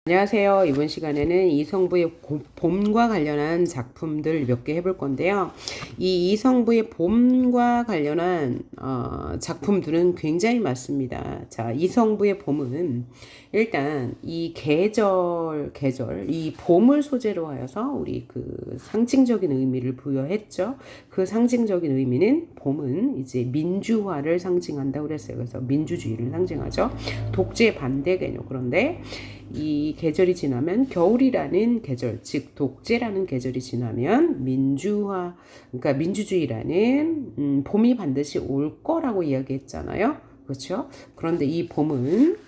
안녕하세요. 이번 시간에는 이성부의 봄과 관련한 작품들 몇 개 해볼 건데요. 이 이성부의 봄과 관련한 작품들은 굉장히 많습니다. 자, 이성부의 봄은 일단 이 계절, 이 봄을 소재로 하여서 우리 그 상징적인 의미를 부여했죠. 그 상징적인 의미는 봄은 이제 민주화를 상징한다고 그랬어요. 그래서 민주주의를 상징하죠. 독재 반대 개념. 그런데 이 계절이 지나면 겨울이라는 계절, 즉 독재라는 계절이 지나면 민주화, 그러니까 민주주의라는 봄이 반드시 올 거라고 이야기했잖아요. 그렇죠? 그런데 이 봄은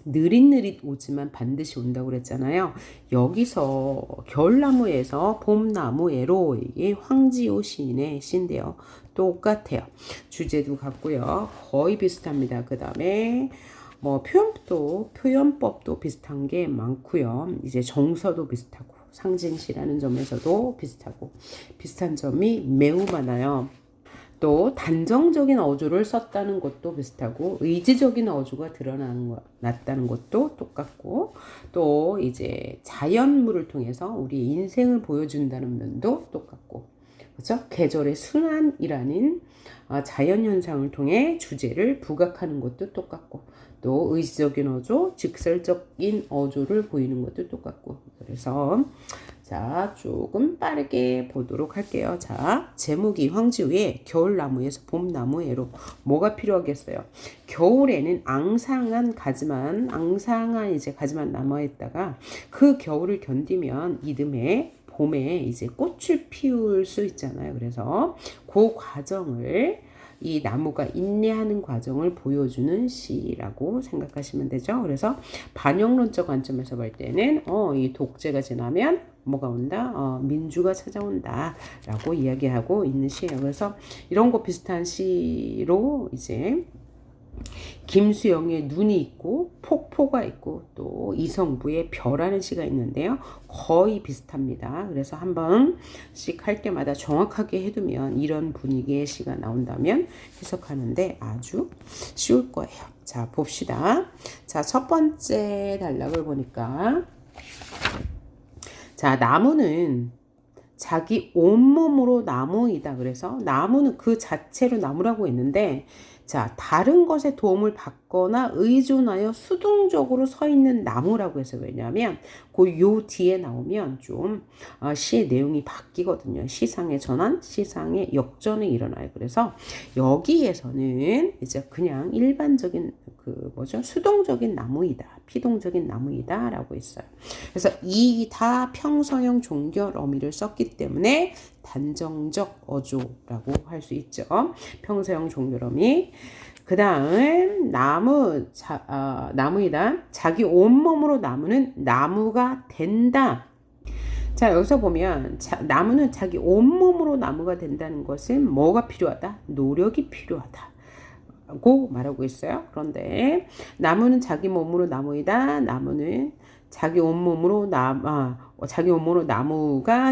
느릿느릿 오지만 반드시 온다고 그랬잖아요. 여기서 겨울나무에서 봄나무에로의 황지호 시인의 시인데요. 똑같아요. 주제도 같고요. 거의 비슷합니다. 그 다음에 뭐 표현법도 비슷한 게 많고요. 이제 정서도 비슷하고 상징시라는 점에서도 비슷한 점이 매우 많아요. 또 단정적인 어조를 썼다는 것도 비슷하고 의지적인 어조가 드러났다는 것도 똑같고 또 이제 자연물을 통해서 우리 인생을 보여준다는 면도 똑같고 그렇죠? 계절의 순환이라는 자연현상을 통해 주제를 부각하는 것도 똑같고 또 의지적인 어조, 직설적인 어조를 보이는 것도 똑같고 그래서 자, 조금 빠르게 보도록 할게요. 자, 제목이 황지우의 겨울나무에서 봄나무에로 뭐가 필요하겠어요? 겨울에는 앙상한 가지만 남아있다가 그 겨울을 견디면 이듬해 봄에 이제 꽃을 피울 수 있잖아요. 그래서 그 과정을 이 나무가 인내하는 과정을 보여주는 시라고 생각하시면 되죠. 그래서 반영론적 관점에서 볼 때는 이 독재가 지나면 뭐가 온다? 민주가 찾아온다 라고 이야기하고 있는 시예요. 그래서 이런 거 비슷한 시로 이제 김수영의 눈이 있고 폭포가 있고 또 이성부의 별하는 시가 있는데요. 거의 비슷합니다. 그래서 한 번씩 할 때마다 정확하게 해두면 이런 분위기의 시가 나온다면 해석하는데 아주 쉬울 거예요. 자, 봅시다. 자, 첫 번째 단락을 보니까 자, 나무는 자기 온몸으로 나무이다. 그래서 나무는 그 자체로 나무라고 했는데 자, 다른 것에 도움을 받거나 의존하여 수동적으로 서 있는 나무라고 해서 왜냐하면 그 요 뒤에 나오면 좀 시의 내용이 바뀌거든요. 시상의 전환, 시상의 역전이 일어나요. 그래서 여기에서는 이제 그냥 일반적인 수동적인 나무이다, 피동적인 나무이다라고 있어요. 그래서 이 다 평서형 종결 어미를 썼기 때문에 단정적 어조라고 할 수 있죠. 평서형 종결 어미. 그 다음 나무이다. 자기 온몸으로 나무는 나무가 된다. 자, 여기서 보면 나무는 자기 온몸으로 나무가 된다는 것은 뭐가 필요하다? 노력이 필요하다. 고 말하고 있어요. 그런데 나무는 자기 몸으로 나무이다. 나무는 자기 온몸으로 나무가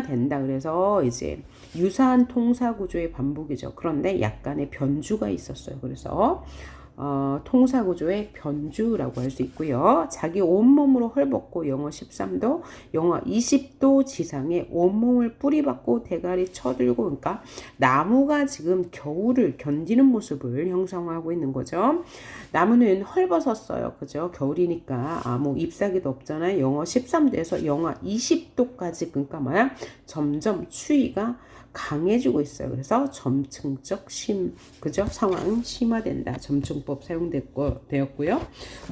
된다. 그래서 이제 유사한 통사 구조의 반복이죠. 그런데 약간의 변주가 있었어요. 그래서 통사 구조의 변주라고 할 수 있고요. 자기 온몸으로 헐벗고 영하 13도, 영하 20도 지상에 온몸을 뿌리박고 대가리 쳐들고 그러니까 나무가 지금 겨울을 견디는 모습을 형성하고 있는 거죠. 나무는 헐벗었어요. 그죠? 겨울이니까 뭐 잎사귀도 없잖아요. 영하 13도에서 영하 20도까지 그러니까 뭐야? 점점 추위가 강해지고 있어요. 그래서 점층적 상황 심화된다. 점층법 사용되었고요.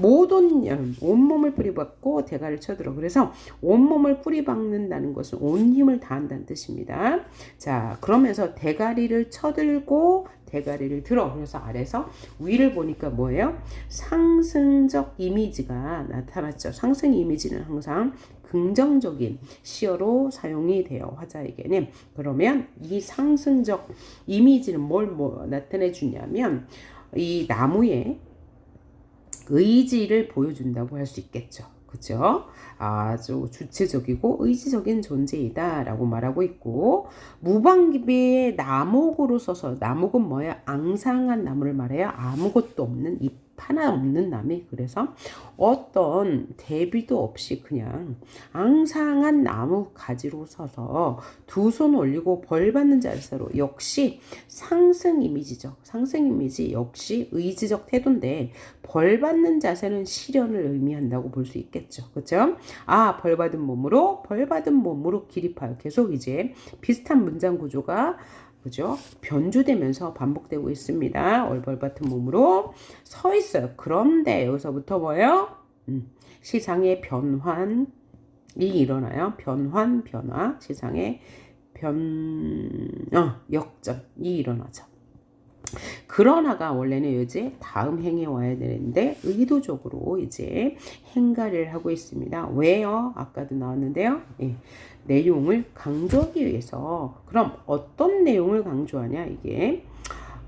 모든 온몸을 뿌리박고 대가를 쳐들어. 그래서 온몸을 뿌리박는다는 것은 온 힘을 다한다는 뜻입니다. 자, 그러면서 대가리를 쳐들고 대가리를 들어. 그래서 아래서 위를 보니까 뭐예요? 상승적 이미지가 나타났죠. 상승 이미지는 항상 긍정적인 시어로 사용이 돼요. 화자에게는. 그러면 이 상승적 이미지는 뭘 나타내 주냐면 이 나무의 의지를 보여준다고 할 수 있겠죠. 그죠? 아주 주체적이고 의지적인 존재이다 라고 말하고 있고 무방비의 나목으로 써서 나목은 뭐야? 앙상한 나무를 말해요. 아무것도 없는 잎 하나 없는 나무. 그래서 어떤 대비도 없이 그냥 앙상한 나무 가지로 서서 두 손 올리고 벌 받는 자세로, 역시 상승 이미지죠. 상승 이미지 역시 의지적 태도인데 벌 받는 자세는 실현을 의미한다고 볼 수 있겠죠. 그렇죠? 아, 벌 받은 몸으로 기립하여. 계속 이제 비슷한 문장 구조가 그죠? 변주되면서 반복되고 있습니다. 벌 받은 몸으로 서 있어요. 그런데 여기서부터 뭐예요? 시상의 변환이 일어나요. 변화, 시상의 역전이 일어나죠. 그러나가 원래는 이제 다음 행에 와야 되는데 의도적으로 이제 행가를 하고 있습니다. 왜요? 아까도 나왔는데요. 예. 내용을 강조하기 위해서. 그럼 어떤 내용을 강조하냐 이게.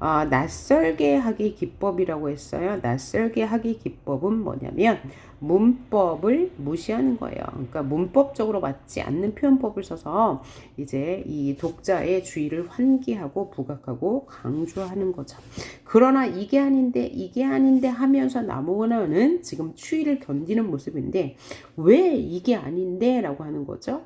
낯설게 하기 기법이라고 했어요. 낯설게 하기 기법은 뭐냐면 문법을 무시하는 거예요. 그러니까 문법적으로 맞지 않는 표현법을 써서 이제 이 독자의 주의를 환기하고 부각하고 강조하는 거죠. 그러나 이게 아닌데 하면서 나무는 지금 추위를 견디는 모습인데 왜 이게 아닌데 라고 하는 거죠.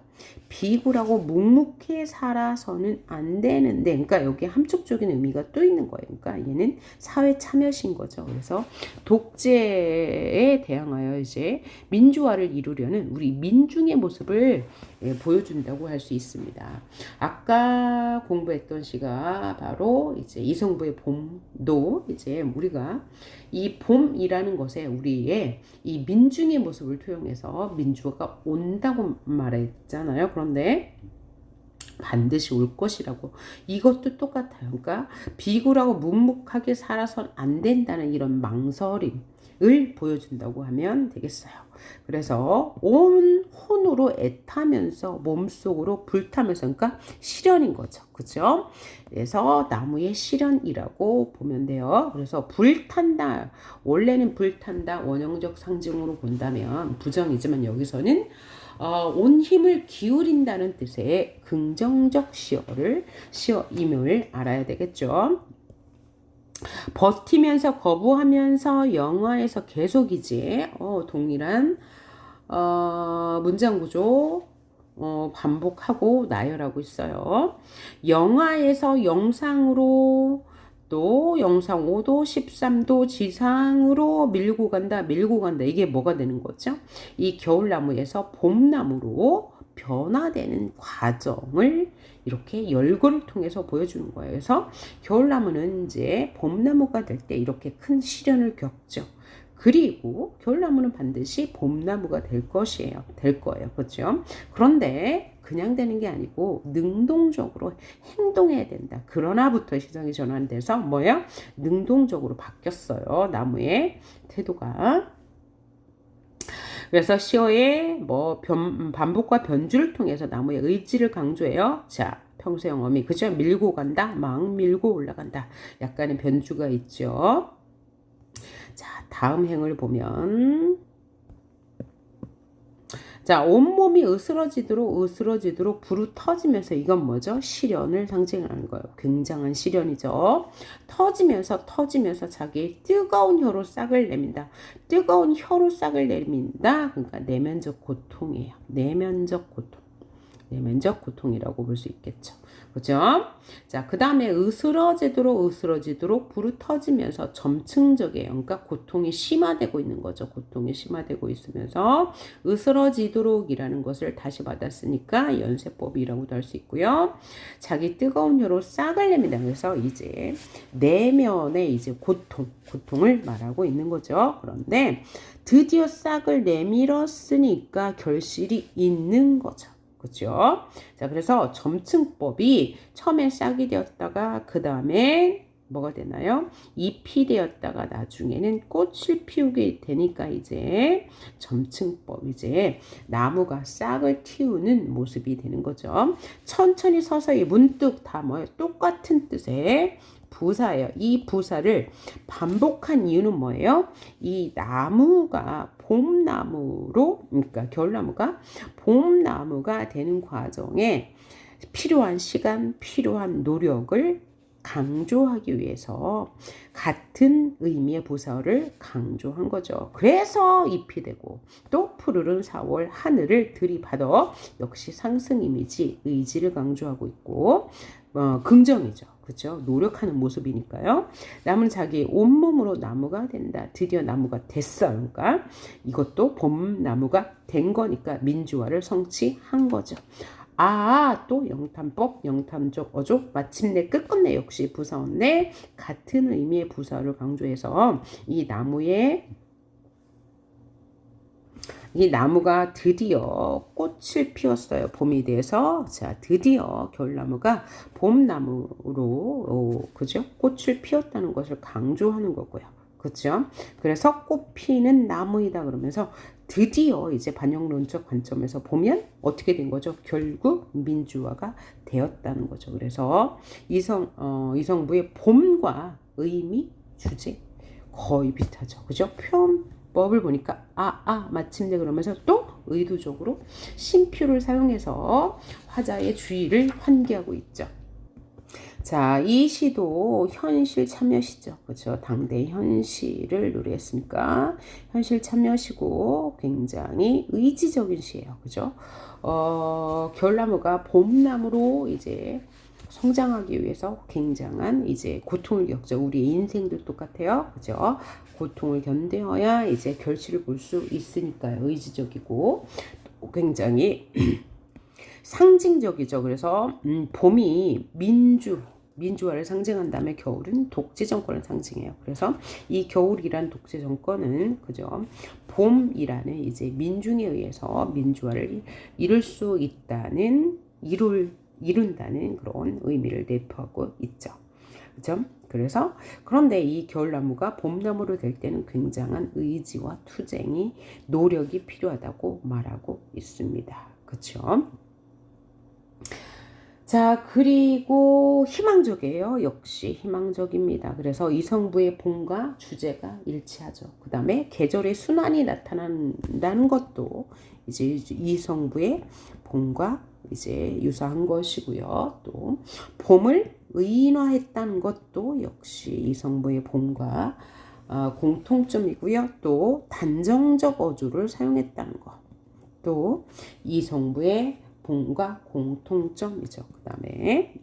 비굴하고 묵묵히 살아서는 안 되는데, 그러니까 여기 함축적인 의미가 또 있는 거예요. 그러니까 얘는 사회 참여신 거죠. 그래서 독재에 대항하여 이제 민주화를 이루려는 우리 민중의 모습을 보여준다고 할 수 있습니다. 아까 공부했던 시가 바로 이제 이성부의 봄도 이제 우리가 이 봄이라는 것에 우리의 이 민중의 모습을 투영해서 민주화가 온다고 말했잖아요. 그런데 반드시 올 것이라고. 이것도 똑같아요. 그러니까 비굴하고 묵묵하게 살아선 안 된다는 이런 망설임을 보여준다고 하면 되겠어요. 그래서 온 혼으로 애타면서 몸속으로 불타면서, 그러니까 실현인 거죠. 그죠? 그래서 나무의 실현이라고 보면 돼요. 그래서 불탄다. 원래는 불탄다 원형적 상징으로 본다면 부정이지만 여기서는 온 힘을 기울인다는 뜻의 긍정적 시어임을 알아야 되겠죠. 버티면서 거부하면서 영화에서 계속이지. 동일한 문장 구조 반복하고 나열하고 있어요. 영하에서 영상으로, 또 영상 5도 13도 지상으로 밀고 간다. 이게 뭐가 되는 거죠? 이 겨울나무에서 봄나무로 변화되는 과정을 이렇게 열거를 통해서 보여주는 거예요. 그래서 겨울나무는 이제 봄나무가 될 때 이렇게 큰 시련을 겪죠. 그리고 겨울나무는 반드시 봄나무가 될 거예요. 그렇죠? 그런데 그냥 되는 게 아니고 능동적으로 행동해야 된다. 그러나부터 시정이 전환돼서 뭐예요? 능동적으로 바뀌었어요. 나무의 태도가. 그래서 시어의 반복과 변주를 통해서 나무의 의지를 강조해요. 자, 평소형 어미, 그죠? 밀고 간다, 막 밀고 올라간다. 약간의 변주가 있죠. 자, 다음 행을 보면, 자, 온몸이 으스러지도록 불이 터지면서, 이건 뭐죠? 시련을 상징하는 거예요. 굉장한 시련이죠. 터지면서 자기의 뜨거운 혀로 싹을 내민다. 뜨거운 혀로 싹을 내민다. 그러니까 내면적 고통이에요. 내면적 고통이라고 볼 수 있겠죠. 그죠? 자, 그 다음에 으스러지도록 불이 터지면서 점층적이에요. 그러니까 고통이 심화되고 있는 거죠. 고통이 심화되고 있으면서 으스러지도록이라는 것을 다시 받았으니까 연세법이라고도 할 수 있고요. 자기 뜨거운 혀로 싹을 냅니다. 그래서 이제 내면의 이제 고통을 말하고 있는 거죠. 그런데 드디어 싹을 내밀었으니까 결실이 있는 거죠. 그죠? 자, 그래서 점층법이 처음에 싹이 되었다가 그 다음에 뭐가 되나요? 잎이 되었다가 나중에는 꽃을 피우게 되니까 이제 점층법, 이제 나무가 싹을 틔우는 모습이 되는 거죠. 천천히 서서히 문득 다 뭐예요? 똑같은 뜻의 부사예요. 이 부사를 반복한 이유는 뭐예요? 이 나무가 봄나무로, 그러니까 겨울나무가 봄나무가 되는 과정에 필요한 시간, 필요한 노력을 강조하기 위해서 같은 의미의 부사어를 강조한 거죠. 그래서 잎이 되고 또 푸르른 4월 하늘을 들이받아 역시 상승 이미지 의지를 강조하고 있고 긍정이죠. 그죠? 노력하는 모습이니까요. 남은 자기 온몸으로 나무가 된다. 드디어 나무가 됐어. 그러니까 이것도 봄나무가 된 거니까 민주화를 성취한 거죠. 또 영탄법, 영탄족, 어족, 마침내 끝끝내 역시 부사어인데 같은 의미의 부사어를 강조해서 이 나무가 드디어 꽃을 피웠어요. 봄이 돼서 자 드디어 겨울나무가 봄나무로 그죠? 꽃을 피웠다는 것을 강조하는 거고요. 그렇죠? 그래서 꽃 피는 나무이다 그러면서 드디어 이제 반영론적 관점에서 보면 어떻게 된 거죠? 결국 민주화가 되었다는 거죠. 그래서 이성부의 봄과 의미, 주제 거의 비슷하죠. 그죠? 표현법을 보니까 마침내 그러면서 또 의도적으로 심표를 사용해서 화자의 주의를 환기하고 있죠. 자, 이 시도 현실 참여시죠. 그렇죠? 당대 현실을 노래했으니까 현실 참여시고 굉장히 의지적인 시예요. 그죠? 겨울나무가 봄나무로 이제 성장하기 위해서 굉장한 이제 고통을 겪죠. 우리 인생도 똑같아요. 그죠? 고통을 견뎌야 이제 결실을 볼 수 있으니까요. 의지적이고 굉장히 상징적이죠. 그래서 봄이 민주화를 상징한 다음에 겨울은 독재 정권을 상징해요. 그래서 이 겨울이란 독재 정권은 그죠? 봄이라는 이제 민중에 의해서 민주화를 이룬다는 그런 의미를 내포하고 있죠. 그죠? 그래서 그런데 이 겨울나무가 봄나무로 될 때는 굉장한 의지와 투쟁이 노력이 필요하다고 말하고 있습니다. 그렇죠? 자, 그리고 희망적이에요. 역시 희망적입니다. 그래서 이성부의 봄과 주제가 일치하죠. 그 다음에 계절의 순환이 나타난다는 것도 이제 이성부의 봄과 이제 유사한 것이고요. 또 봄을 의인화했다는 것도 역시 이성부의 봄과 공통점이고요. 또 단정적 어조를 사용했다는 것. 또 이성부의 봄과 공통점이죠. 그 다음에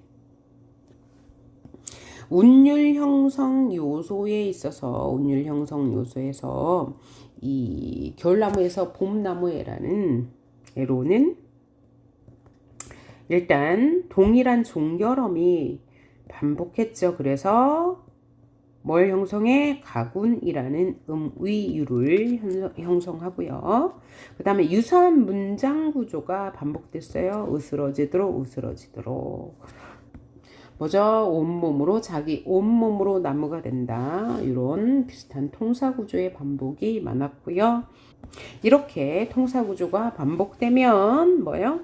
운율 형성 요소에 있어서 운율 형성 요소에서 이 겨울나무에서 봄나무에라는 애로는 일단 동일한 종결음이 반복했죠. 그래서 뭘 형성해? 가군이라는 음위유를 형성하고요. 그 다음에 유사한 문장 구조가 반복됐어요. 으스러지도록. 뭐죠? 온몸으로 자기 온몸으로 나무가 된다. 이런 비슷한 통사 구조의 반복이 많았고요. 이렇게 통사 구조가 반복되면 뭐요?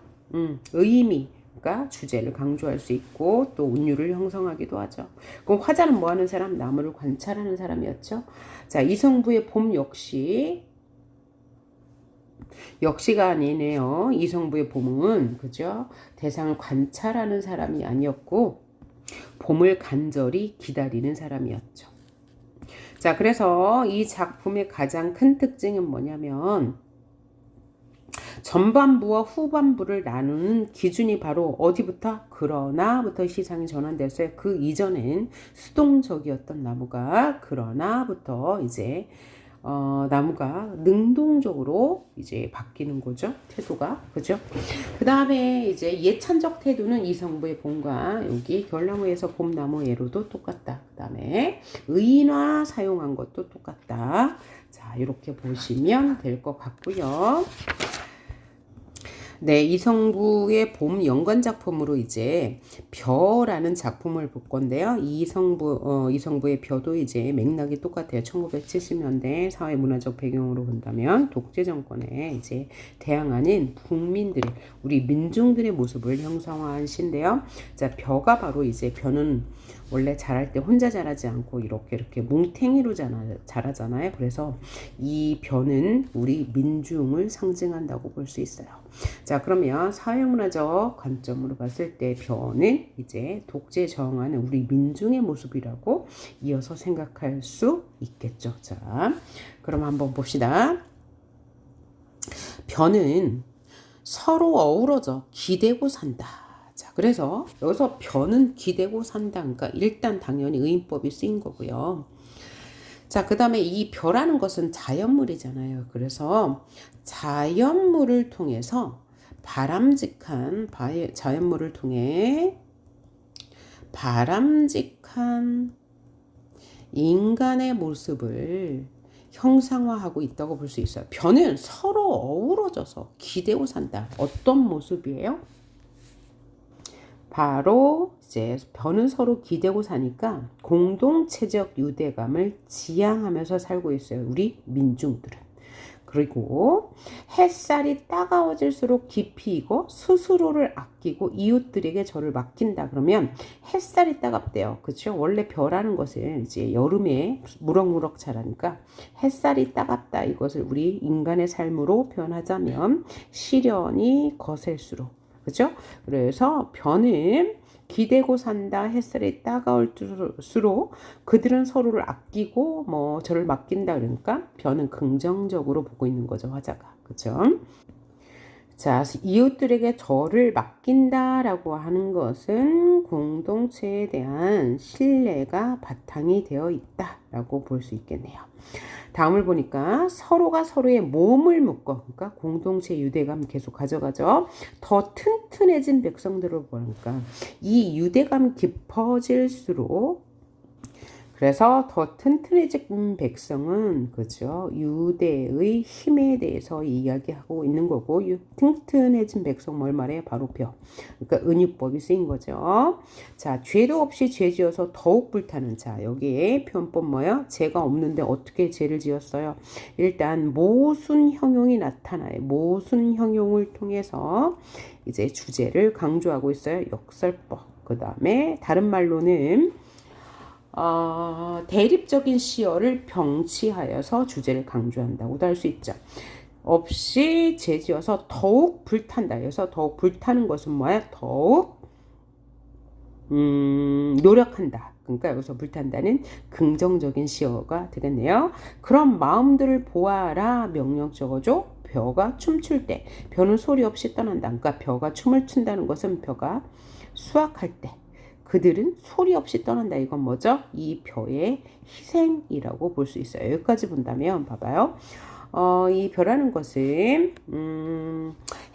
의미가 주제를 강조할 수 있고 또 운율을 형성하기도 하죠. 그럼 화자는 뭐 하는 사람? 나무를 관찰하는 사람이었죠. 자, 이성부의 봄 역시가 아니네요. 이성부의 봄은 그죠? 대상을 관찰하는 사람이 아니었고 봄을 간절히 기다리는 사람이었죠. 자, 그래서 이 작품의 가장 큰 특징은 뭐냐면 전반부와 후반부를 나누는 기준이 바로 어디부터? 그러나부터 시상이 전환됐어요. 그 이전엔 수동적이었던 나무가 그러나부터 이제 나무가 능동적으로 이제 바뀌는 거죠. 태도가. 그죠? 그 다음에 이제 예찬적 태도는 이성부의 봄과 여기 겨울나무에서 봄나무 예로도 똑같다. 그 다음에 의인화 사용한 것도 똑같다. 자, 이렇게 보시면 될 것 같고요. 네, 이성부의 봄 연관 작품으로 이제 벼라는 작품을 볼 건데요. 이성부의 벼도 이제 맥락이 똑같아요. 1970년대 사회 문화적 배경으로 본다면 독재 정권에 이제 대항하는 국민들의 우리 민중들의 모습을 형성한 시인데요. 자, 벼가 바로 이제 벼는 원래 자랄 때 혼자 자라지 않고 이렇게 뭉탱이로 자라잖아요. 그래서 이 벼는 우리 민중을 상징한다고 볼 수 있어요. 자, 그러면 사회문화적 관점으로 봤을 때 벼는 이제 독재에 저항하는 우리 민중의 모습이라고 이어서 생각할 수 있겠죠. 자, 그럼 한번 봅시다. 벼는 서로 어우러져 기대고 산다. 자, 그래서 여기서 벼는 기대고 산다. 그러니까 일단 당연히 의인법이 쓰인 거고요. 자, 그 다음에 이 벼라는 것은 자연물이잖아요. 그래서 자연물을 통해서 자연물을 통해 바람직한 인간의 모습을 형상화하고 있다고 볼 수 있어요. 벼는 서로 어우러져서 기대고 산다. 어떤 모습이에요? 바로 이제 벼는 서로 기대고 사니까 공동체적 유대감을 지향하면서 살고 있어요. 우리 민중들은. 그리고 햇살이 따가워질수록 깊이 익어 스스로를 아끼고 이웃들에게 저를 맡긴다. 그러면 햇살이 따갑대요. 그렇죠? 원래 벼라는 것을 이제 여름에 무럭무럭 자라니까 햇살이 따갑다. 이것을 우리 인간의 삶으로 표현하자면 시련이 거셀수록, 그렇죠? 그래서 벼는 기대고 산다. 햇살이 따가울수록 그들은 서로를 아끼고 뭐 저를 맡긴다. 그러니까 벼는 긍정적으로 보고 있는 거죠. 화자가. 그렇죠? 자, 이웃들에게 저를 맡긴다라고 하는 것은 공동체에 대한 신뢰가 바탕이 되어 있다라고 볼 수 있겠네요. 다음을 보니까 서로가 서로의 몸을 묶어, 그러니까 공동체 유대감 계속 가져가죠. 더 튼튼해진 백성들을 보니까 이 유대감 깊어질수록, 그래서 더 튼튼해진 백성은 그죠, 유대의 힘에 대해서 이야기하고 있는 거고, 튼튼해진 백성 뭘 말해요? 바로 벼. 그러니까 은유법이 쓰인 거죠. 자, 죄도 없이 죄 지어서 더욱 불타는 자. 여기에 표현법 뭐예요? 죄가 없는데 어떻게 죄를 지었어요? 일단 모순 형용이 나타나요. 모순 형용을 통해서 이제 주제를 강조하고 있어요. 역설법. 그 다음에 다른 말로는 대립적인 시어를 병치하여서 주제를 강조한다고도 할 수 있죠. 없이 재지어서 더욱 불탄다. 그래서 더욱 불타는 것은 뭐야? 더욱 노력한다. 그러니까 여기서 불탄다는 긍정적인 시어가 되겠네요. 그런 마음들을 보아라. 명령 적어줘. 벼가 춤출 때. 벼는 소리 없이 떠난다. 그러니까 벼가 춤을 춘다는 것은 벼가 수확할 때. 그들은 소리 없이 떠난다. 이건 뭐죠? 이 벼의 희생이라고 볼 수 있어요. 여기까지 본다면 봐봐요. 이 벼라는 것은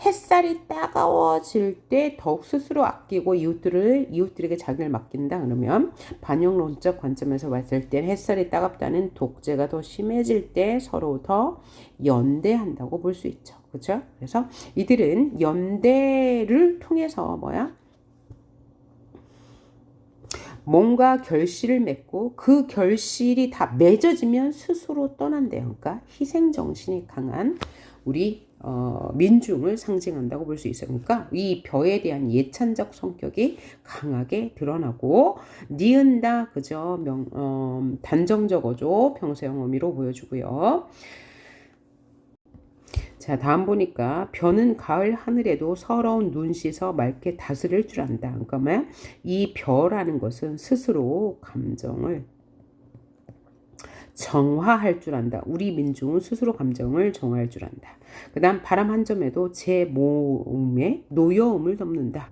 햇살이 따가워질 때 더욱 스스로 아끼고 이웃들에게 자기를 맡긴다. 그러면 반영론적 관점에서 봤을 때 햇살이 따갑다는 독재가 더 심해질 때 서로 더 연대한다고 볼 수 있죠. 그렇죠? 그래서 이들은 연대를 통해서 뭔가 결실을 맺고 그 결실이 다 맺어지면 스스로 떠난대요. 그러니까 희생정신이 강한 우리 민중을 상징한다고 볼 수 있어요. 그러니까 이 벼에 대한 예찬적 성격이 강하게 드러나고 니은다, 그죠? 단정적어줘 평소형 의미로 보여주고요. 자, 다음 보니까 벼는 가을 하늘에도 서러운 눈 씻어 맑게 다스릴 줄 안다. 그러니까 뭐야? 이 벼라는 것은 스스로 감정을 정화할 줄 안다. 우리 민중은 스스로 감정을 정화할 줄 안다. 그 다음 바람 한 점에도 제 몸에 노여움을 덮는다.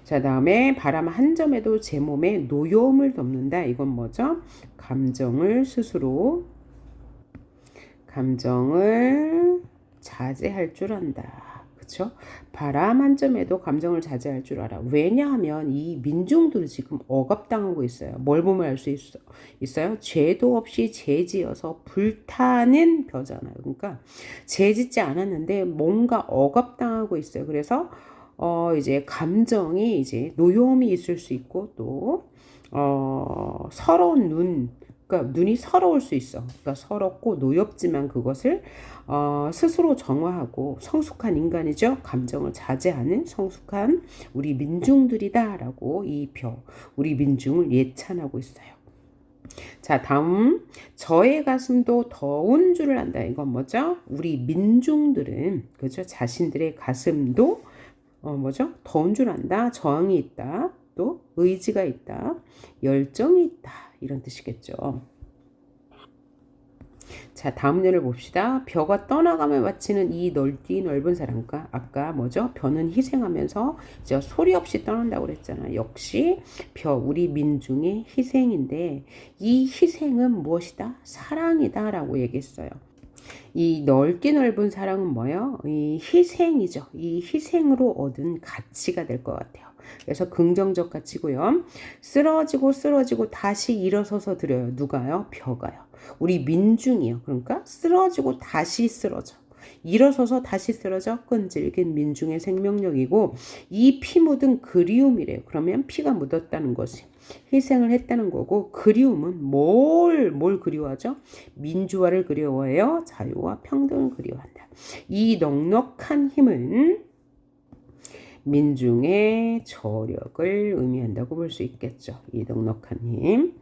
자, 다음에 바람 한 점에도 제 몸에 노여움을 덮는다. 이건 뭐죠? 감정을 자제할 줄 안다. 그쵸? 바람 한 점에도 감정을 자제할 줄 알아. 왜냐하면 이 민중들은 지금 억압당하고 있어요. 뭘 보면 알 수 있어요? 죄도 없이 죄 지어서 불타는 벼잖아요. 그러니까 죄 짓지 않았는데 뭔가 억압당하고 있어요. 그래서 이제 감정이 이제 노여움이 있을 수 있고 또 서러운 눈, 그러니까 눈이 서러울 수 있어. 그러니까 서럽고 노엽지만 그것을 스스로 정화하고 성숙한 인간이죠. 감정을 자제하는 성숙한 우리 민중들이다라고 이 우리 민중을 예찬하고 있어요. 자, 다음 저의 가슴도 더운 줄을 안다. 이건 뭐죠? 우리 민중들은 그죠? 자신들의 가슴도 뭐죠? 더운 줄 안다. 저항이 있다. 또 의지가 있다. 열정이 있다. 이런 뜻이겠죠. 자, 다음 예를 봅시다. 벼가 떠나가며 마치는 이 넓은 사랑과 아까 뭐죠? 벼는 희생하면서 저 소리 없이 떠난다고 그랬잖아. 역시 우리 민중의 희생인데 이 희생은 무엇이다? 사랑이다라고 얘기했어요. 이 넓은 사랑은 뭐예요? 이 희생이죠. 이 희생으로 얻은 가치가 될 것 같아요. 그래서 긍정적 가치고요. 쓰러지고 다시 일어서서 드려요. 누가요? 벼가요. 우리 민중이요. 그러니까 쓰러지고 다시 쓰러져. 일어서서 다시 쓰러져 끈질긴 민중의 생명력이고 이 피 묻은 그리움이래요. 그러면 피가 묻었다는 것이 희생을 했다는 거고 그리움은 뭘 그리워하죠? 민주화를 그리워해요. 자유와 평등을 그리워한다. 이 넉넉한 힘은 민중의 저력을 의미한다고 볼 수 있겠죠. 이 넉넉한 힘.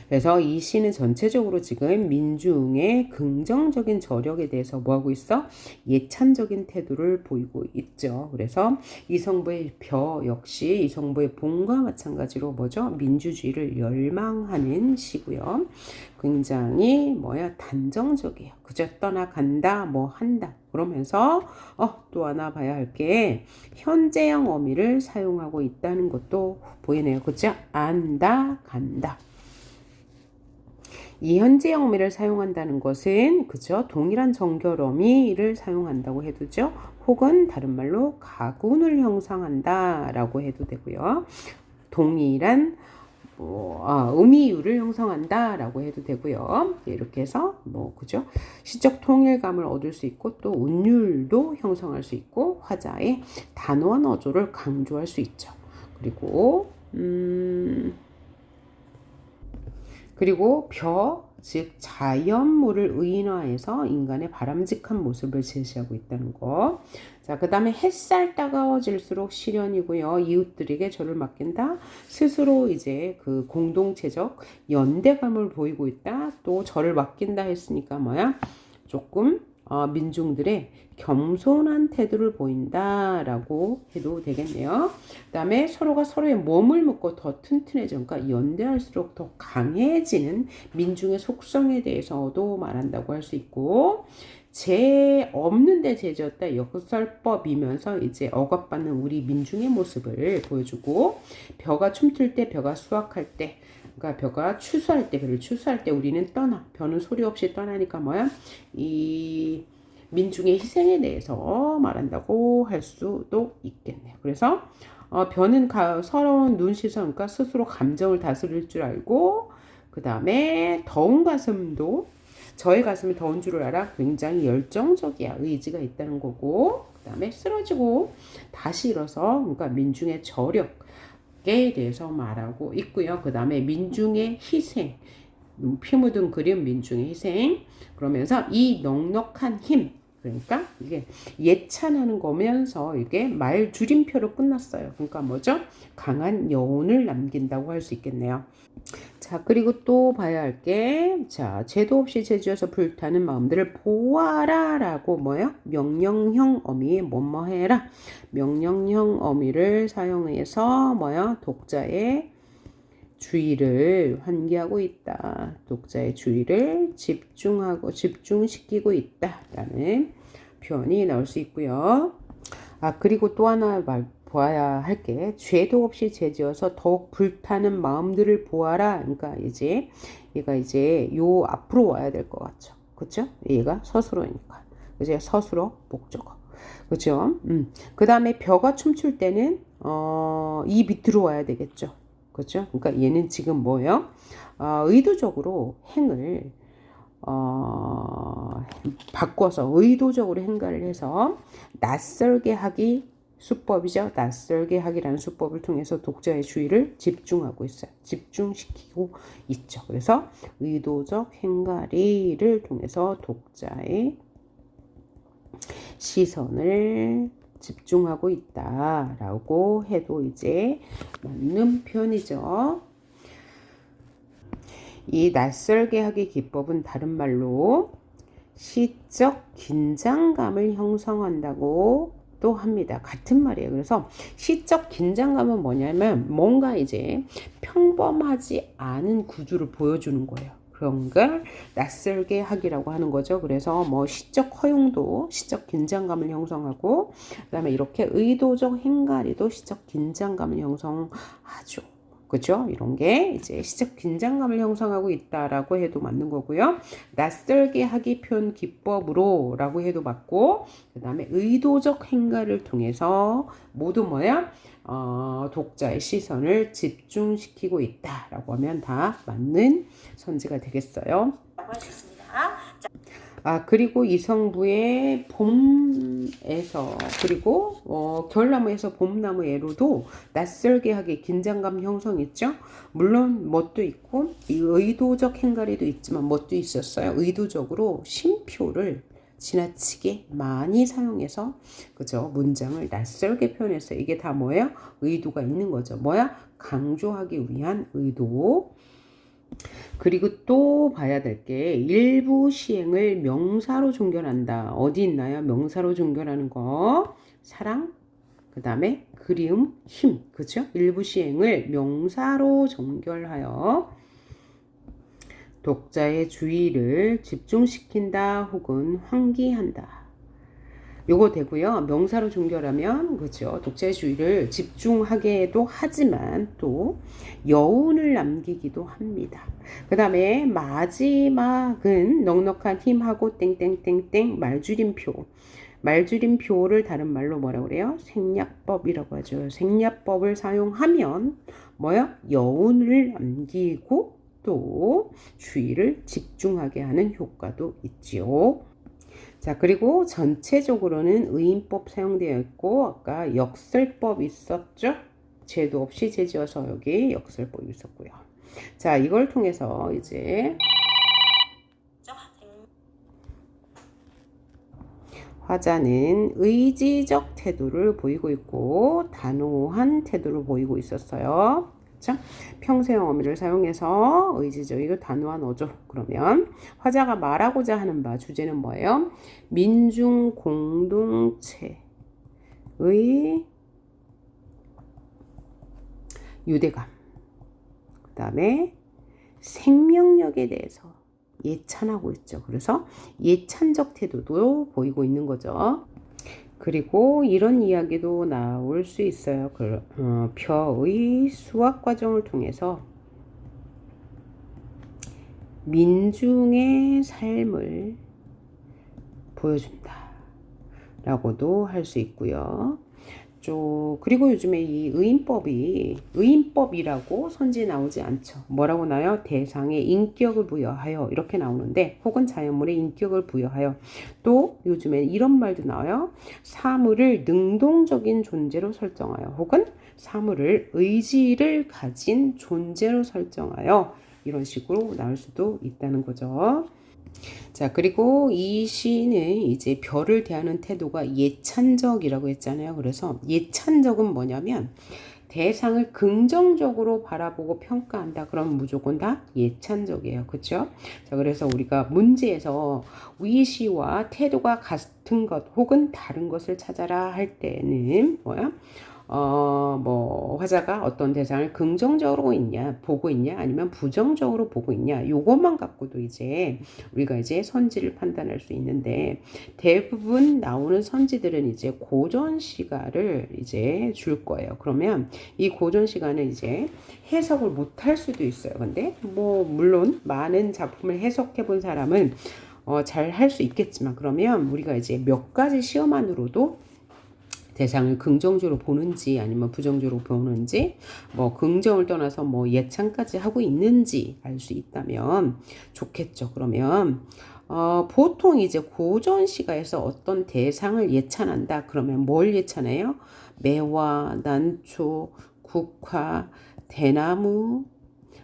그래서 이 시는 전체적으로 지금 민중의 긍정적인 저력에 대해서 뭐하고 있어? 예찬적인 태도를 보이고 있죠. 그래서 이성부의 벼 역시 이성부의 봄과 마찬가지로 뭐죠? 민주주의를 열망하는 시고요. 굉장히 단정적이에요. 그저 떠나간다, 뭐 한다. 그러면서 또 하나 봐야 할 게 현재형 어미를 사용하고 있다는 것도 보이네요. 그죠? 안다, 간다. 이 현재형 어미를 사용한다는 것은 그죠? 동일한 정결 어미를 사용한다고 해도죠. 혹은 다른 말로 가군을 형성한다라고 해도 되고요. 동일한 의미율을 형성한다라고 해도 되고요. 이렇게 해서 그죠? 시적 통일감을 얻을 수 있고 또 운율도 형성할 수 있고 화자의 단호한 어조를 강조할 수 있죠. 그리고 즉 자연물을 의인화해서 인간의 바람직한 모습을 제시하고 있다는 거. 자, 그 다음에 햇살 따가워질수록 시련이고요. 이웃들에게 저를 맡긴다. 스스로 이제 그 공동체적 연대감을 보이고 있다. 또 저를 맡긴다 했으니까 조금 민중들의 겸손한 태도를 보인다라고 해도 되겠네요. 그 다음에 서로가 서로의 몸을 묶고 더 튼튼해져, 그러니까 연대할수록 더 강해지는 민중의 속성에 대해서도 말한다고 할 수 있고, 죄 없는데 죄졌다 역설법이면서 이제 억압받는 우리 민중의 모습을 보여주고, 벼가 춤출 때, 벼가 수확할 때, 그러니까 벼가 추수할 때, 벼를 추수할 때 우리는 떠나. 벼는 소리 없이 떠나니까 이 민중의 희생에 대해서 말한다고 할 수도 있겠네요. 그래서 벼는 서러운 눈시선, 그러니까 스스로 감정을 다스릴 줄 알고, 그 다음에 더운 가슴도 저의 가슴이 더운 줄을 알아. 굉장히 열정적이야. 의지가 있다는 거고, 그 다음에 쓰러지고 다시 일어서, 그러니까 민중의 저력에 대해서 말하고 있고요. 그 다음에 민중의 희생, 피 묻은 그리움 민중의 희생. 그러면서 이 넉넉한 힘, 그러니까 이게 예찬하는 거면서 이게 말 줄임표로 끝났어요. 그러니까 뭐죠? 강한 여운을 남긴다고 할 수 있겠네요. 자, 그리고 또 봐야 할 게, 자, 죄도 없이 죄지어서 불타는 마음들을 보아라 라고 명령형 어미 뭐해라. 명령형 어미를 사용해서 독자의 주의를 환기하고 있다. 독자의 주의를 집중시키고 있다라는 표현이 나올 수 있고요. 그리고 또 하나 보아야 할 게, 죄도 없이 죄지어서 더욱 불타는 마음들을 보아라. 그러니까 얘가 요 앞으로 와야 될 것 같죠. 그렇죠? 얘가 서술어니까. 그죠? 서술어 목적어. 그렇죠? 그 다음에 벼가 춤출 때는 이 밑으로 와야 되겠죠. 그렇죠? 그러니까 얘는 지금 의도적으로 행을 바꿔서 의도적으로 행가를 해서 낯설게 하기 수법이죠. 낯설게 하기라는 수법을 통해서 독자의 주의를 집중하고 있어요. 집중시키고 있죠. 그래서 의도적 행가리를 통해서 독자의 시선을 집중하고 있다라고 해도 이제 맞는 표현이죠. 이 낯설게 하기 기법은 다른 말로 시적 긴장감을 형성한다고 또 합니다. 같은 말이에요. 그래서 시적 긴장감은 뭐냐면 뭔가 이제 평범하지 않은 구조를 보여주는 거예요. 그런 걸 낯설게 하기라고 하는 거죠. 그래서 뭐 시적 허용도 시적 긴장감을 형성하고 그다음에 이렇게 의도적 행가리도 시적 긴장감을 형성하죠. 그죠? 이런 게 이제 시적 긴장감을 형성하고 있다라고 해도 맞는 거고요. 낯설게 하기 표현 기법으로 라고 해도 맞고 그 다음에 의도적 행가를 통해서 모두 뭐야? 독자의 시선을 집중시키고 있다라고 하면 다 맞는 선지가 되겠어요. 라고 하셨습니다. 그리고 이성부의 봄에서 그리고 겨울나무에서 봄나무에로도 낯설게 하게 긴장감 형성했죠. 물론 멋도 있고 의도적 행가리도 있지만 멋도 있었어요. 의도적으로 쉼표를 지나치게 많이 사용해서 그죠 문장을 낯설게 표현했어요. 이게 다 뭐예요? 의도가 있는 거죠. 뭐야? 강조하기 위한 의도. 그리고 또 봐야 될 게 일부 시행을 명사로 종결한다. 어디 있나요? 명사로 종결하는 거. 사랑, 그 다음에 그리움, 힘. 그죠? 일부 시행을 명사로 종결하여 독자의 주의를 집중시킨다 혹은 환기한다. 요거 되고요. 명사로 종결하면 그죠. 독자의 주의를 집중하게도 하지만 또 여운을 남기기도 합니다. 그 다음에 마지막은 넉넉한 힘하고 땡땡땡땡 말줄임표. 말줄임표를 다른 말로 뭐라고 그래요? 생략법이라고 하죠. 생략법을 사용하면 뭐야? 여운을 남기고 또 주의를 집중하게 하는 효과도 있지요. 자, 그리고 전체적으로는 의인법 사용되어 있고 아까 역설법 있었죠? 제도 없이 제지어서 여기 역설법이 있었고요. 자, 이걸 통해서 이제 화자는 의지적 태도를 보이고 있고 단호한 태도를 보이고 있었어요. 그렇죠? 평세형 어미를 사용해서 의지적이고 단호한 어조. 그러면 화자가 말하고자 하는 바 주제는 뭐예요? 민중 공동체의 유대감. 그 다음에 생명력에 대해서 예찬하고 있죠. 그래서 예찬적 태도도 보이고 있는 거죠. 그리고 이런 이야기도 나올 수 있어요. 벼의 수학 과정을 통해서 민중의 삶을 보여준다 라고도 할 수 있고요. 그리고 요즘에 이 의인법이라고 선지에 나오지 않죠. 뭐라고 나요? 대상에 인격을 부여하여 이렇게 나오는데 혹은 자연물에 인격을 부여하여 또 요즘에 이런 말도 나와요. 사물을 능동적인 존재로 설정하여 혹은 사물을 의지를 가진 존재로 설정하여 이런 식으로 나올 수도 있다는 거죠. 자, 그리고 이 시는 이제 별을 대하는 태도가 예찬적이라고 했잖아요. 그래서 예찬적은 뭐냐면 대상을 긍정적으로 바라보고 평가한다. 그러면 무조건 다 예찬적이에요. 그렇죠? 자, 그래서 우리가 문제에서 위시와 태도가 같은 것 혹은 다른 것을 찾아라 할 때는 뭐야? 화자가 어떤 대상을 긍정적으로 보고 있냐, 아니면 부정적으로 보고 있냐, 요것만 갖고도 이제 우리가 이제 선지를 판단할 수 있는데, 대부분 나오는 선지들은 이제 고전 시가를 이제 줄 거예요. 그러면 이 고전 시가는 이제 해석을 못 할 수도 있어요. 근데 물론 많은 작품을 해석해 본 사람은 잘 할 수 있겠지만, 그러면 우리가 이제 몇 가지 시험만으로도 대상을 긍정적으로 보는지 아니면 부정적으로 보는지 긍정을 떠나서 예찬까지 하고 있는지 알 수 있다면 좋겠죠. 그러면 보통 이제 고전시가에서 어떤 대상을 예찬한다. 그러면 뭘 예찬해요? 매화, 난초, 국화, 대나무,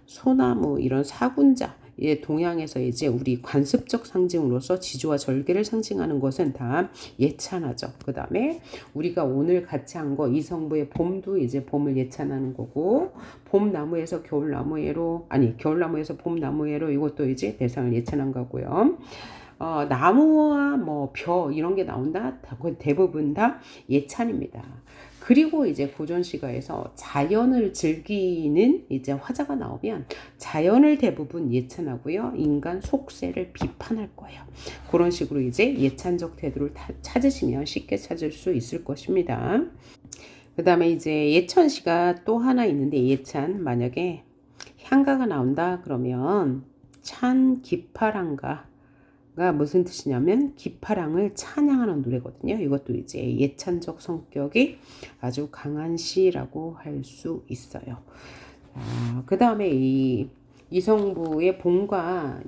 소나무 이런 사군자. 예, 동양에서 이제 우리 관습적 상징으로서 지조와 절개를 상징하는 것은 다 예찬하죠. 그 다음에 우리가 오늘 같이 한 거 이성부의 봄도 이제 봄을 예찬하는 거고, 봄나무에서 겨울나무에로, 아니 겨울나무에서 봄나무에로 이것도 이제 대상을 예찬한 거고요. 나무와 뭐 벼 이런 게 나온다. 대부분 다 예찬입니다. 그리고 이제 고전시가에서 자연을 즐기는 이제 화자가 나오면 자연을 대부분 예찬하고요. 인간 속세를 비판할 거예요. 그런 식으로 이제 예찬적 태도를 찾으시면 쉽게 찾을 수 있을 것입니다. 그 다음에 이제 예천시가 또 하나 있는데, 예찬 만약에 향가가 나온다 그러면 찬 기파랑가 가 무슨 뜻이냐면 기파랑을 찬양하는 노래거든요. 이것도 이제 예찬적 성격이 아주 강한 시라고 할 수 있어요. 그 다음에 이 이성부의 봄과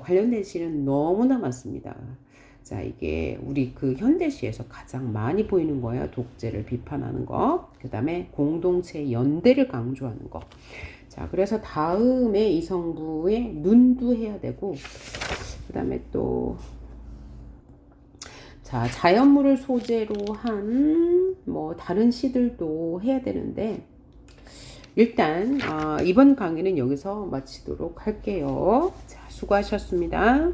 관련된 시는 너무나 많습니다. 자, 이게 우리 그 현대시에서 가장 많이 보이는 거예요. 독재를 비판하는 거. 그 다음에 공동체 연대를 강조하는 거. 자, 그래서 다음에 이성부의 눈도 해야 되고, 그 다음에 또, 자, 자연물을 소재로 한 뭐 다른 시들도 해야 되는데, 일단 이번 강의는 여기서 마치도록 할게요. 자, 수고하셨습니다.